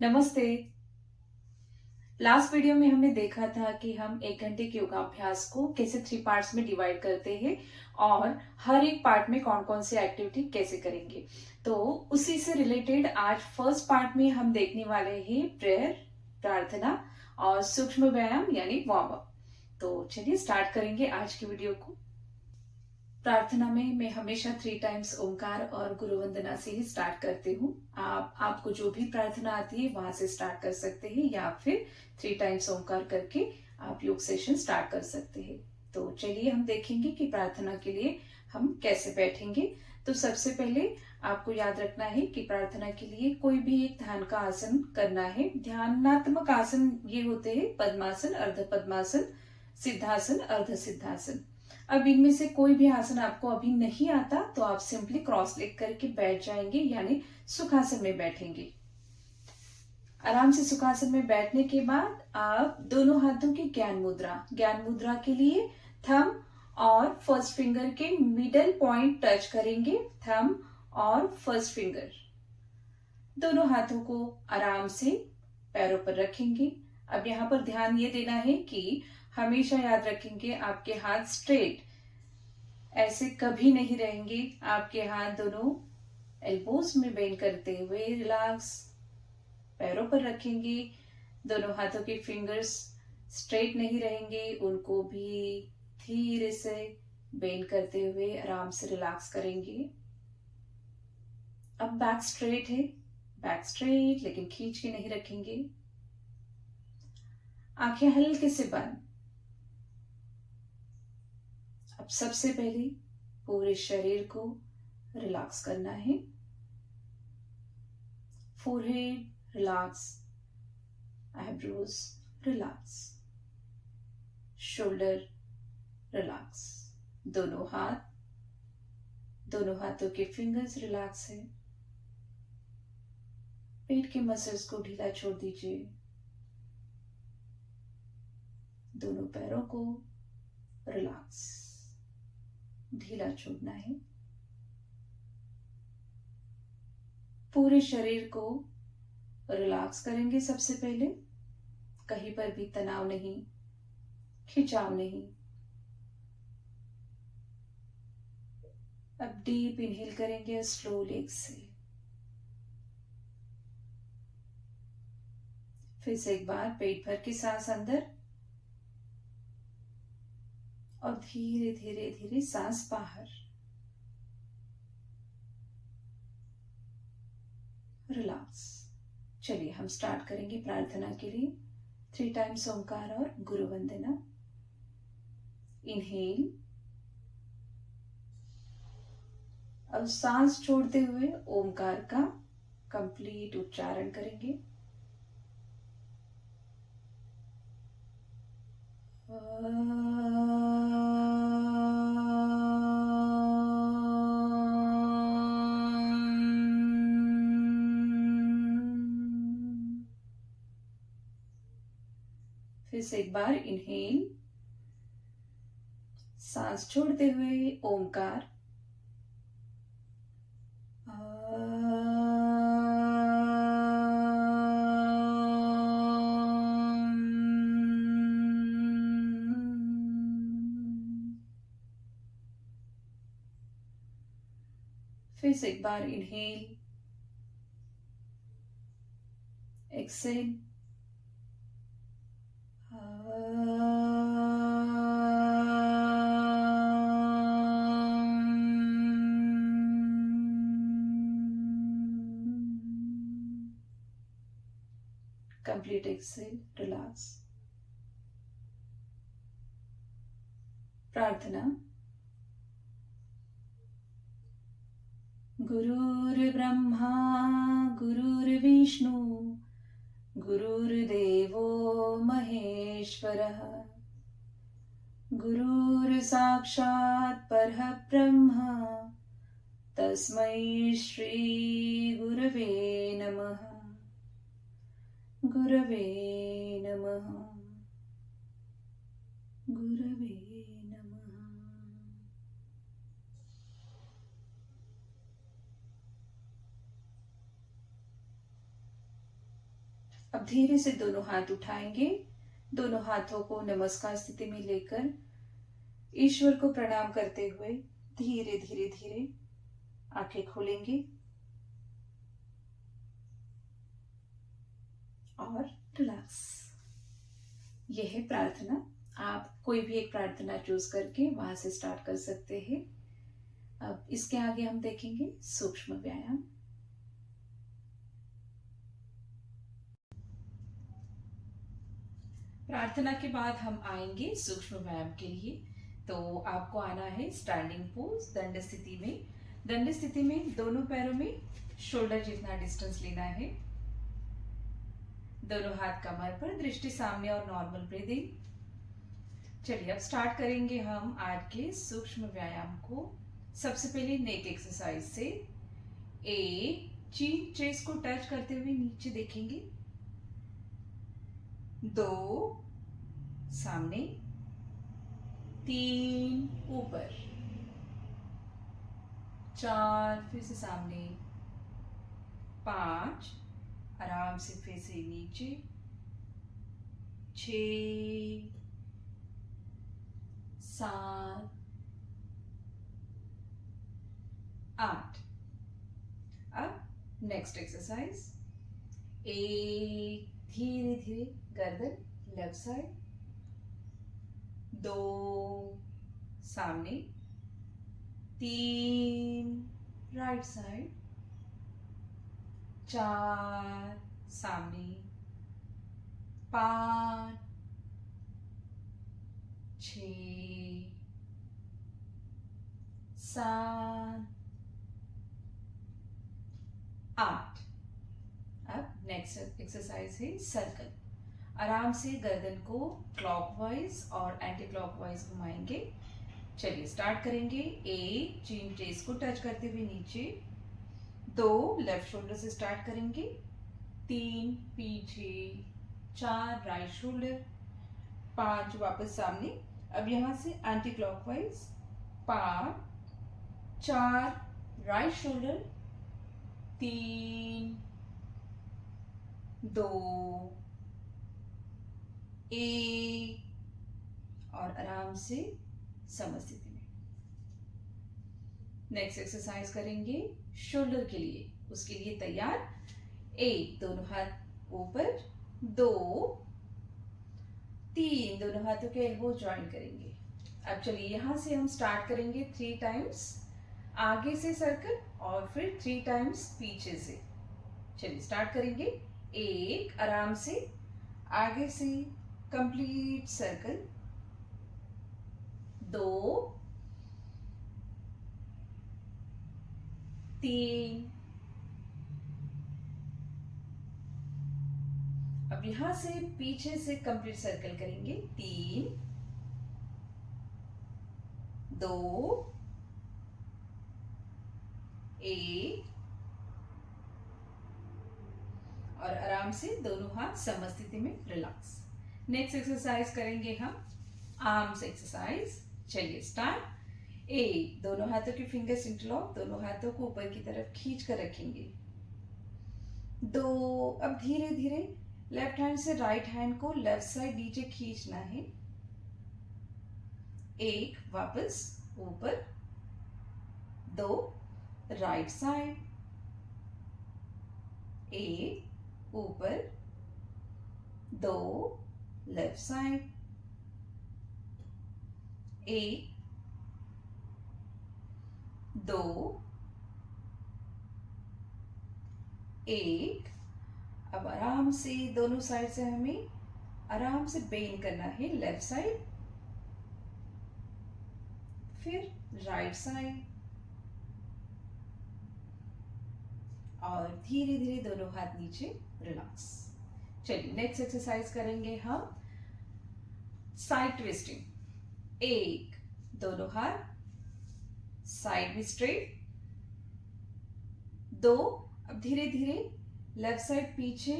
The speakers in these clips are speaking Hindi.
नमस्ते। लास्ट वीडियो में हमने देखा था कि हम 1 घंटे के योगाभ्यास को कैसे 3 पार्ट्स में डिवाइड करते हैं और हर एक पार्ट में कौन कौन सी एक्टिविटी कैसे करेंगे। तो उसी से रिलेटेड आज फर्स्ट पार्ट में हम देखने वाले हैं प्रेयर, प्रार्थना और सूक्ष्म व्यायाम यानी वार्म अप। तो चलिए स्टार्ट करेंगे आज की वीडियो को। प्रार्थना में मैं हमेशा 3 टाइम्स ओंकार और गुरु वंदना से ही स्टार्ट करती हूँ। आपको जो भी प्रार्थना आती है वहां से स्टार्ट कर सकते हैं या फिर 3 टाइम्स ओंकार करके आप योग सेशन स्टार्ट कर सकते हैं। तो चलिए हम देखेंगे कि प्रार्थना के लिए हम कैसे बैठेंगे। तो सबसे पहले आपको याद रखना है कि प्रार्थना के लिए कोई भी एक ध्यान का आसन करना है। ध्यानात्मक आसन ये होते हैं पद्मासन, अर्ध पद्मासन, सिद्धासन, अर्ध सिद्धासन। अब इनमें से कोई भी आसन आपको अभी नहीं आता तो आप सिंपली क्रॉस लेग करके बैठ जाएंगे यानी सुखासन में बैठेंगे। आराम से सुखासन में बैठने के बाद आप दोनों हाथों की ज्ञान मुद्रा के लिए थंब और फर्स्ट फिंगर के मिडल पॉइंट टच करेंगे। थंब और फर्स्ट फिंगर दोनों हाथों को आराम से पैरों पर रखेंगे। अब यहाँ पर ध्यान ये देना है कि हमेशा याद रखेंगे आपके हाथ स्ट्रेट ऐसे कभी नहीं रहेंगे। आपके हाथ दोनों एल्बोज में बेंड करते हुए रिलैक्स पैरों पर रखेंगे। दोनों हाथों के फिंगर्स स्ट्रेट नहीं रहेंगे, उनको भी धीरे से बेंड करते हुए आराम से रिलैक्स करेंगे। अब बैक स्ट्रेट है, बैक स्ट्रेट लेकिन खींच के नहीं रखेंगे। आंखें हल्के से बंद। अब सबसे पहले पूरे शरीर को रिलैक्स करना है। Forehead relax, eyebrows relax, shoulder relax, दोनों हाथों के फिंगर्स रिलैक्स है। पेट के मसल्स को ढीला छोड़ दीजिए। दोनों पैरों को रिलैक्स, ढीला छोड़ना है। पूरे शरीर को रिलैक्स करेंगे। सबसे पहले कहीं पर भी तनाव नहीं, खिंचाव नहीं। अब डीप इनहेल करेंगे स्लो लेग से। फिर से एक बार पेट भर की सांस अंदर और धीरे धीरे धीरे सांस बाहर। रिलैक्स। चलिए हम स्टार्ट करेंगे प्रार्थना के लिए। 3 टाइम्स ओंकार और गुरु वंदना। इनहेल। अब सांस छोड़ते हुए ओंकार का कंप्लीट उच्चारण करेंगे। फिर से एक बार इनहेल, सांस छोड़ते हुए ओंकार। फिर से एक बार inhale, exhale, complete exhale, relax. प्रार्थना। गुरुर्ब्रह्मा गुरुर्विष्णु गुरुर्देवो महेश्वरः, गुरुर्साक्षात् परब्रह्म तस्मै श्री गुरवे नमः। गुरवे नमः, गुरवे नमः। अब धीरे से दोनों हाथ उठाएंगे, दोनों हाथों को नमस्कार स्थिति में लेकर ईश्वर को प्रणाम करते हुए धीरे धीरे धीरे आंखें खोलेंगे और रिलैक्स। यह है प्रार्थना। आप कोई भी एक प्रार्थना चूज करके वहां से स्टार्ट कर सकते हैं। अब इसके आगे हम देखेंगे सूक्ष्म व्यायाम। प्रार्थना के बाद हम आएंगे सूक्ष्म व्यायाम के लिए। तो आपको आना है स्टैंडिंग पोज, दंड स्थिति में। दंड स्थिति में दोनों पैरों में शोल्डर जितना डिस्टेंस लेना है। दोनों हाथ कमर पर, दृष्टि सामने और नॉर्मल ब्रीदिंग। चलिए अब स्टार्ट करेंगे हम आज के सूक्ष्म व्यायाम को। सबसे पहले नेक एक्सरसाइज से। चीन चेस्ट को टच करते हुए नीचे देखेंगे। 2 सामने, 3 ऊपर, 4 फिर से सामने, 5 आराम से फिर से नीचे, 6 7 8। अब नेक्स्ट एक्सरसाइज। धीरे धीरे गर्दन लेफ्ट साइड, 2 सामने, 3 राइट साइड, 4 सामने, 5 6 7 8। अब नेक्स्ट एक्सरसाइज है सर्कल। आराम से गर्दन को क्लॉकवाइज और एंटी क्लॉकवाइज घुमाएंगे। चलिए स्टार्ट करेंगे। चीन चेस्ट को टच करते हुए नीचे, 2 लेफ्ट शोल्डर से स्टार्ट करेंगे, 3 पीछे, 4 राइट शोल्डर, 5 वापस सामने। अब यहां से एंटी क्लॉकवाइज, 5 4 राइट शोल्डर, 3 2 1 और आराम से समस्थिति में। नेक्स्ट एक्सरसाइज करेंगे शोल्डर के लिए। उसके लिए तैयार। 1 दोनों हाथ ऊपर, 2 3 दोनों हाथों के एल्बो ज्वाइन करेंगे। अब चलिए यहां से हम स्टार्ट करेंगे 3 टाइम्स आगे से सर्कल और फिर 3 टाइम्स पीछे से। चलिए स्टार्ट करेंगे। 1 आराम से आगे से कंप्लीट सर्कल, 2 3। अब यहां से पीछे से कंप्लीट सर्कल करेंगे, 3 2 1 और आराम से दोनों हाथ समस्थिति में रिलैक्स। नेक्स्ट एक्सरसाइज करेंगे हम आर्म्स एक्सरसाइज। चलिए स्टार्ट। 1 दोनों हाथों के फिंगर्स इंटरलॉक, दोनों हाथों को ऊपर की तरफ खींच कर रखेंगे। 2 अब धीरे धीरे लेफ्ट हैंड से राइट हैंड को लेफ्ट साइड नीचे खींचना है। 1 वापस ऊपर, 2 राइट साइड, 1 ऊपर, 2 लेफ्ट साइड, 1 2 1। अब आराम से दोनों साइड से हमें आराम से बेंड करना है। लेफ्ट साइड, फिर राइट साइड और धीरे धीरे दोनों हाथ नीचे रिलैक्स। चलिए नेक्स्ट एक्सरसाइज करेंगे हम साइड ट्विस्टिंग। 1 दोनों हाथ साइड में स्ट्रेट, 2 अब धीरे धीरे लेफ्ट साइड पीछे,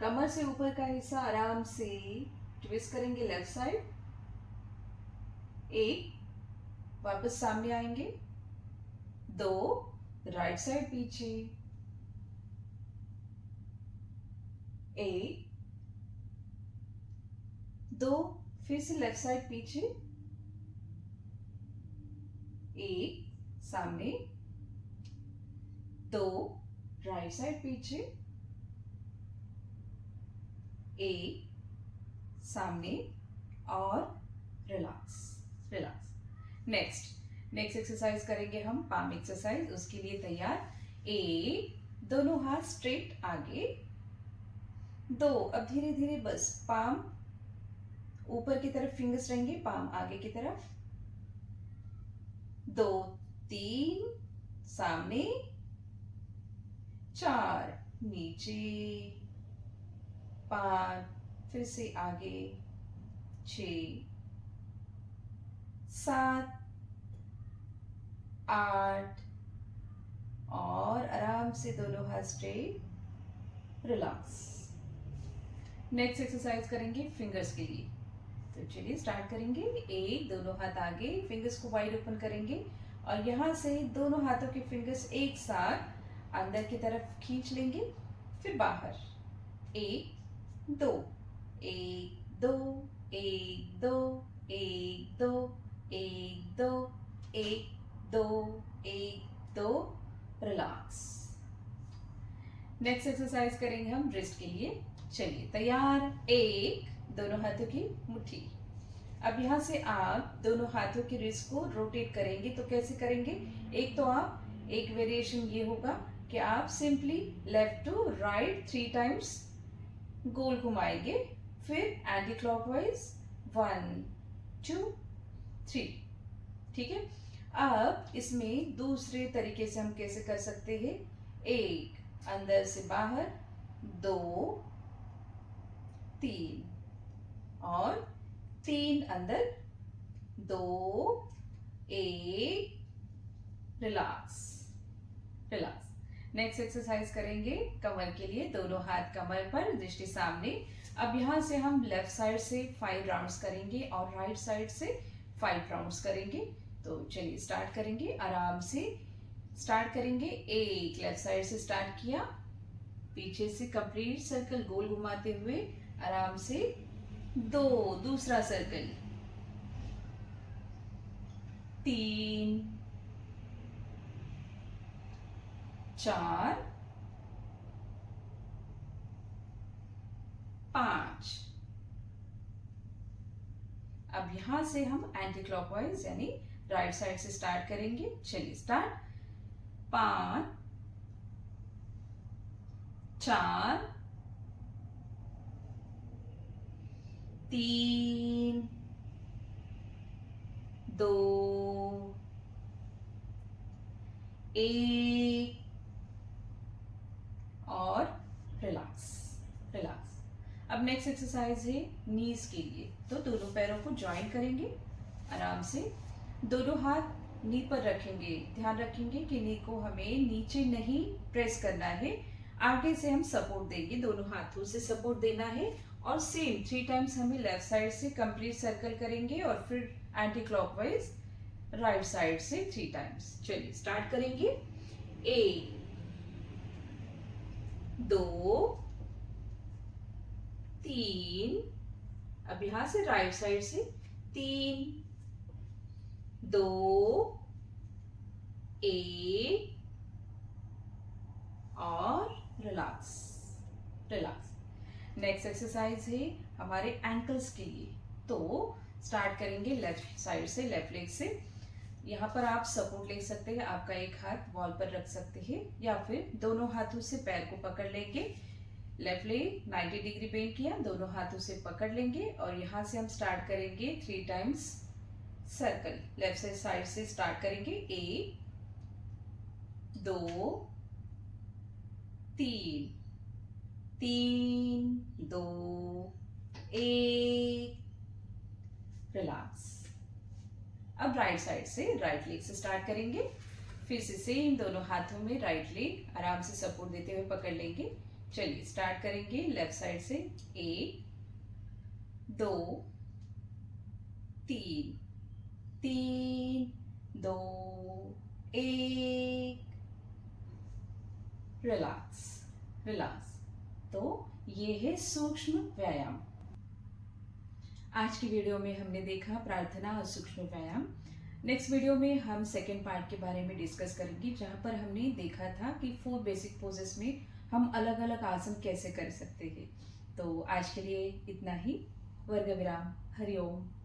कमर से ऊपर का हिस्सा आराम से ट्विस्ट करेंगे लेफ्ट साइड। 1 वापस सामने आएंगे, 2 राइट साइड पीछे, एक, दो, फिर से लेफ्ट साइड पीछे, एक सामने, दो राइट साइड पीछे, एक सामने और रिलैक्स रिलैक्स। नेक्स्ट एक्सरसाइज करेंगे हम पाम एक्सरसाइज। उसके लिए तैयार, एक, दोनों हाथ स्ट्रेट आगे, दो, अब धीरे धीरे बस पाम ऊपर की तरफ फिंगर्स रहेंगे, पाम आगे की तरफ, दो, तीन सामने, चार नीचे, पांच फिर से आगे, छ, सात, आठ और आराम से दोनों हाथ स्ट्रेट, रिलैक्स। नेक्स्ट एक्सरसाइज करेंगे फिंगर्स के लिए। तो चलिए स्टार्ट करेंगे। एक, दोनों हाथ आगे, फिंगर्स को वाइड ओपन करेंगे और यहाँ से दोनों हाथों के फिंगर्स एक साथ अंदर की तरफ खींच लेंगे, फिर बाहर, एक, दो, एक, दो, एक, दो, एक, दो, एक, दो, एक, दो, एक, दो, रिलैक्स। नेक्स्ट एक्सरसाइज करेंगे हम रिस्ट के लिए। चलिए तैयार, एक, दोनों हाथों की मुट्ठी। अब यहाँ से आप दोनों हाथों की रिस्ट को रोटेट करेंगे। तो कैसे करेंगे, एक तो आप, एक वेरिएशन ये होगा कि आप simply left to right 3 times गोल घुमाएंगे, फिर एंटी क्लॉकवाइज 1 2 3। ठीक है। अब इसमें दूसरे तरीके से हम कैसे कर सकते हैं, एक अंदर से बाहर, दो, तीन और तीन अंदर, दो, एक, रिलैक्स रिलैक्स। नेक्स्ट एक्सरसाइज करेंगे कमर के लिए। दोनों हाथ कमर पर, दृष्टि सामने। अब यहां से हम लेफ्ट साइड से 5 राउंड्स करेंगे और राइट साइड से 5 राउंड्स करेंगे। तो चलिए स्टार्ट करेंगे, आराम से स्टार्ट करेंगे। एक, लेफ्ट साइड से स्टार्ट किया, पीछे से कंप्लीट सर्कल गोल घुमाते हुए आराम से, दो, दूसरा सर्कल, तीन, चार, पांच। अब यहां से हम एंटी क्लॉकवाइज यानी राइट साइड से स्टार्ट करेंगे। चलिए स्टार्ट, 5, 4, 3, 2, 1 और रिलैक्स रिलैक्स। अब नेक्स्ट एक्सरसाइज है नीज के लिए। तो दोनों पैरों को ज्वाइन करेंगे, आराम से दोनों हाथ नी पर रखेंगे। ध्यान रखेंगे कि नी को हमें नीचे नहीं प्रेस करना है, आगे से हम सपोर्ट देंगे, दोनों हाथों से सपोर्ट देना है। और सेम 3 टाइम्स हमें लेफ्ट साइड से कंप्लीट सर्कल करेंगे और फिर एंटी क्लॉकवाइज राइट साइड से 3 टाइम्स। चलिए स्टार्ट करेंगे। 1, 2, 3, अब यहां से राइट साइड से 3, 2, 1 और रिलैक्स रिलैक्स। नेक्स्ट एक्सरसाइज है हमारे एंकल्स के लिए। तो स्टार्ट करेंगे लेफ्ट साइड से, लेफ्ट लेग से। यहाँ पर आप सपोर्ट ले सकते हैं, आपका एक हाथ वॉल पर रख सकते हैं या फिर दोनों हाथों से पैर को पकड़ लेंगे। लेफ्ट लेग 90 डिग्री बेंड किया, दोनों हाथों से पकड़ लेंगे और यहाँ से हम स्टार्ट करेंगे 3 टाइम्स सर्कल। लेफ्ट साइड से स्टार्ट करेंगे। 1, 2, 3, 3, 2, 1, रिलैक्स। अब राइट साइड से, राइट लेग से स्टार्ट करेंगे। फिर से सेम दोनों हाथों में राइट लेग आराम से सपोर्ट देते हुए पकड़ लेंगे। चलिए स्टार्ट करेंगे लेफ्ट साइड से। 1, 2, 3, 3, 2, 1, रिलैक्स रिलैक्स। तो तो ये है सूक्ष्म व्यायाम। आज की वीडियो में हमने देखा प्रार्थना और सूक्ष्म व्यायाम। नेक्स्ट वीडियो में हम सेकेंड पार्ट के बारे में डिस्कस करेंगे, जहां पर हमने देखा था कि 4 बेसिक पोजेस में हम अलग अलग आसन कैसे कर सकते हैं। तो आज के लिए इतना ही। वर्ग विराम। हरिओम।